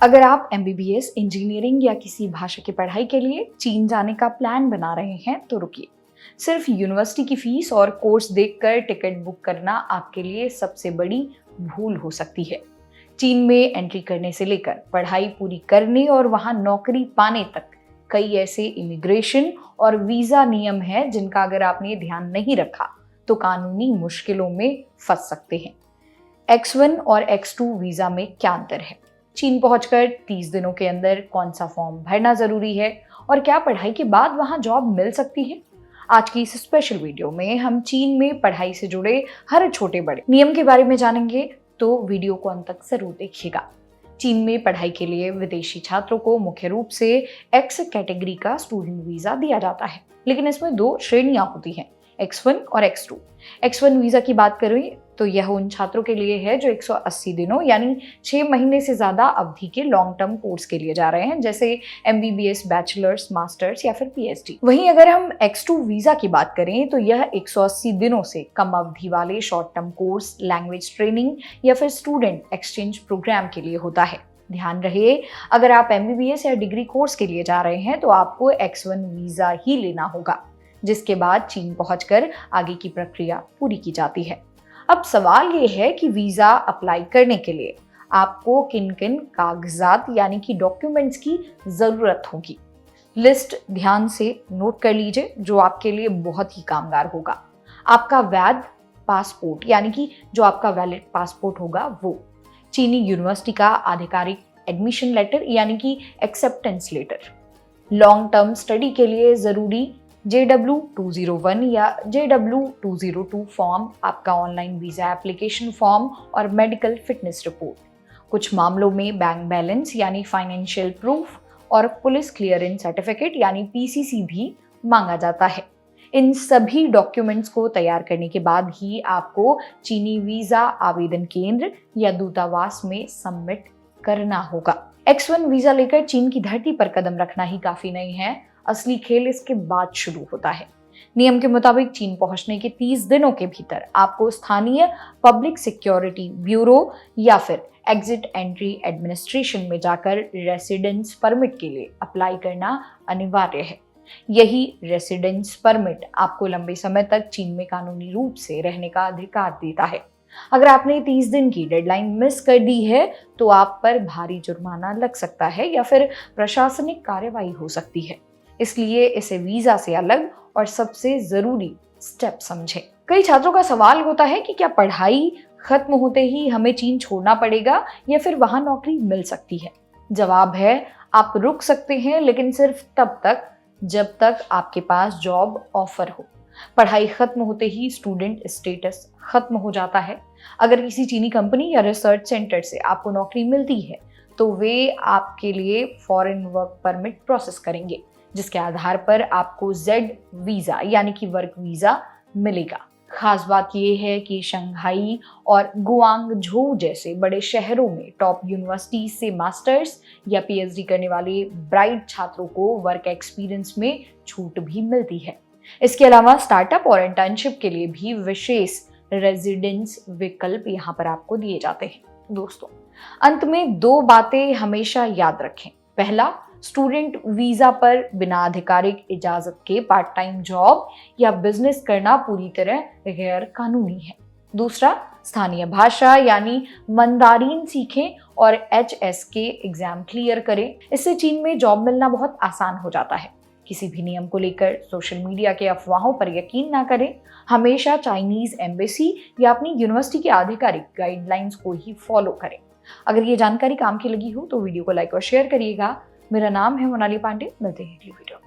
अगर आप MBBS, engineering या किसी भाषा की पढ़ाई के लिए चीन जाने का प्लान बना रहे हैं तो रुकिए। सिर्फ यूनिवर्सिटी की फीस और कोर्स देखकर टिकट बुक करना आपके लिए सबसे बड़ी भूल हो सकती है। चीन में एंट्री करने से लेकर पढ़ाई पूरी करने और वहां नौकरी पाने तक कई ऐसे इमिग्रेशन और वीजा नियम हैं जिनका अगर आपने ध्यान नहीं रखा तो कानूनी मुश्किलों में फंस सकते हैं। X1 और X2 वीजा में क्या अंतर है? चीन पहुंचकर 30 दिनों के अंदर कौन सा फॉर्म भरना जरूरी है और क्या पढ़ाई के बाद वहां जॉब मिल सकती है? आज की इस स्पेशल वीडियो में हम चीन में पढ़ाई से जुड़े हर छोटे बड़े नियम के बारे में जानेंगे, तो वीडियो को अंत तक जरूर देखिएगा। चीन में पढ़ाई के लिए विदेशी छात्रों को मुख्य रूप से X कैटेगरी का स्टूडेंट वीजा दिया जाता है, लेकिन इसमें दो श्रेणियां होती हैं, X1 और X2। X1 वीजा की बात करें तो यह उन छात्रों के लिए है जो 180 दिनों यानी 6 महीने से ज्यादा अवधि के लॉन्ग टर्म कोर्स के लिए जा रहे हैं, जैसे एमबीबीएस, बैचलर्स, मास्टर्स या फिर पीएचडी। वहीं अगर हम X2 वीजा की बात करें तो यह 180 दिनों से कम अवधि वाले short term course, language training या फिर स्टूडेंट एक्सचेंज प्रोग्राम के लिए होता है। ध्यान रहे, अगर आप एमबीबीएस या डिग्री कोर्स के लिए जा रहे हैं तो आपको X1 वीजा ही लेना होगा, जिसके बाद चीन पहुंचकर आगे की प्रक्रिया पूरी की जाती है। अब सवाल ये है कि वीजा अप्लाई करने के लिए आपको किन किन कागजात यानी कि डॉक्यूमेंट्स की जरूरत होगी। लिस्ट ध्यान से नोट कर लीजिए जो आपके लिए बहुत ही कामगार होगा। आपका वैध पासपोर्ट यानी कि जो आपका वैलिड पासपोर्ट होगा वो, चीनी यूनिवर्सिटी का आधिकारिक एडमिशन लेटर यानी कि acceptance letter, long term study के लिए जरूरी JW201 या JW202 फॉर्म, आपका ऑनलाइन वीजा एप्लीकेशन फॉर्म और मेडिकल फिटनेस रिपोर्ट। कुछ मामलों में बैंक बैलेंस यानी फाइनेंशियल प्रूफ और पुलिस क्लियरेंस सर्टिफिकेट यानी PCC भी मांगा जाता है। इन सभी डॉक्यूमेंट्स को तैयार करने के बाद ही आपको चीनी वीजा आवेदन केंद्र या दूतावास में सबमिट करना होगा। X1 वीजा लेकर चीन की धरती पर कदम रखना ही काफी नहीं है, असली खेल इसके बाद शुरू होता है। नियम के मुताबिक चीन पहुंचने के 30 दिनों के भीतर आपको स्थानीय पब्लिक सिक्योरिटी ब्यूरो या फिर एग्जिट एंट्री एडमिनिस्ट्रेशन में जाकर रेसिडेंस परमिट के लिए अप्लाई करना अनिवार्य है। यही रेसिडेंस परमिट आपको लंबे समय तक चीन में कानूनी रूप से रहने का अधिकार देता है। अगर आपने 30 दिन की डेडलाइन मिस कर दी है तो आप पर भारी जुर्माना लग सकता है या फिर प्रशासनिक कार्रवाई हो सकती है। इसलिए इसे वीजा से अलग और सबसे जरूरी स्टेप समझें। कई छात्रों का सवाल होता है कि क्या पढ़ाई खत्म होते ही हमें चीन छोड़ना पड़ेगा या फिर वहां नौकरी मिल सकती है? जवाब है, आप रुक सकते हैं, लेकिन सिर्फ तब तक जब तक आपके पास जॉब ऑफर हो। पढ़ाई खत्म होते ही स्टूडेंट स्टेटस खत्म हो जाता है। अगर किसी चीनी कंपनी या रिसर्च सेंटर से आपको नौकरी मिलती है तो वे आपके लिए फॉरेन वर्क परमिट प्रोसेस करेंगे, जिसके आधार पर आपको Z वीजा यानी कि वर्क वीजा मिलेगा। खास बात यह है कि शंघाई और गुआंगझोउ जैसे बड़े शहरों में टॉप यूनिवर्सिटीज से मास्टर्स या पीएचडी करने वाले ब्राइट छात्रों को वर्क एक्सपीरियंस में छूट भी मिलती है। इसके अलावा स्टार्टअप और इंटर्नशिप के लिए भी विशेष रेजिडेंस विकल्प यहाँ पर आपको दिए जाते हैं। दोस्तों, अंत में दो बातें हमेशा याद रखें। पहला, स्टूडेंट वीजा पर बिना आधिकारिक इजाजत के पार्ट टाइम जॉब या बिजनेस करना पूरी तरह गैर कानूनी है। दूसरा, स्थानीय भाषा यानी मंदारिन सीखें और HSK एग्जाम क्लियर करें। इससे चीन में जॉब मिलना बहुत आसान हो जाता है। किसी भी नियम को लेकर सोशल मीडिया के अफवाहों पर यकीन ना करें। हमेशा चाइनीज एम्बेसी या अपनी यूनिवर्सिटी के आधिकारिक गाइडलाइंस को ही फॉलो करें। अगर ये जानकारी काम की लगी हो तो वीडियो को लाइक और शेयर करिएगा। मेरा नाम है मोनाली पांडे। मिलते हैं अगली वीडियो में।